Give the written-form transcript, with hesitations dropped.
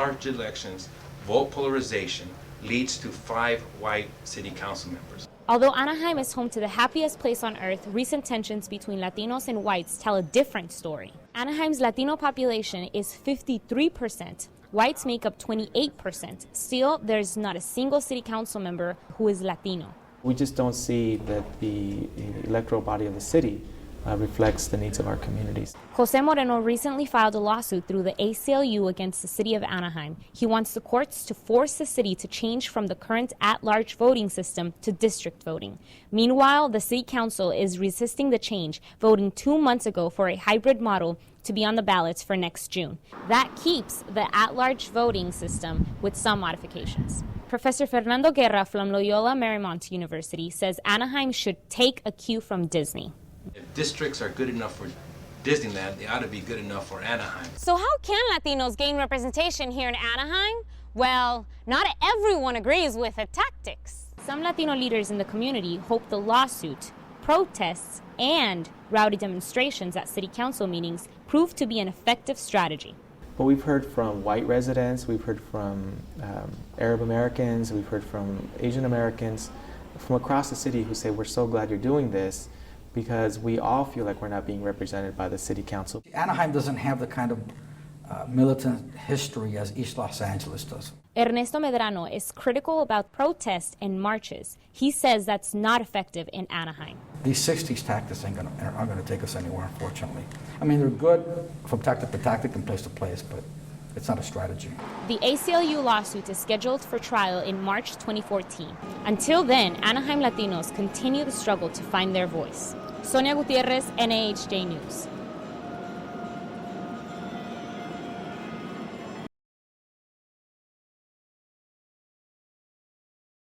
at-large elections, vote polarization leads to 5 white city council members. Although Anaheim is home to the happiest place on earth, recent tensions between Latinos and whites tell a different story. Anaheim's Latino population is 53%. Whites make up 28%. Still, there's not a single city council member who is Latino. We just don't see that the electoral body of the city reflects the needs of our communities. Jose Moreno recently filed a lawsuit through the ACLU against the city of Anaheim. He wants the courts to force the city to change from the current at-large voting system to district voting. Meanwhile, the city council is resisting the change, voting 2 months ago for a hybrid model to be on the ballots for next June. That keeps the at-large voting system with some modifications. Professor Fernando Guerra from Loyola Marymount University says Anaheim should take a cue from Disney. If districts are good enough for Disneyland, they ought to be good enough for Anaheim. So how can Latinos gain representation here in Anaheim? Well, not everyone agrees with the tactics. Some Latino leaders in the community hope the lawsuit, protests, and rowdy demonstrations at city council meetings prove to be an effective strategy. But we've heard from white residents, we've heard from Arab Americans, we've heard from Asian Americans from across the city who say, we're so glad you're doing this, because we all feel like we're not being represented by the city council. Anaheim doesn't have the kind of militant history as East Los Angeles does. Ernesto Medrano is critical about protests and marches. He says that's not effective in Anaheim. These 60s tactics aren't going to take us anywhere, unfortunately. I mean, they're good from tactic to tactic and place to place, but it's not a strategy. The ACLU lawsuit is scheduled for trial in March 2014. Until then, Anaheim Latinos continue the struggle to find their voice. Sonia Gutierrez, NAHJ News.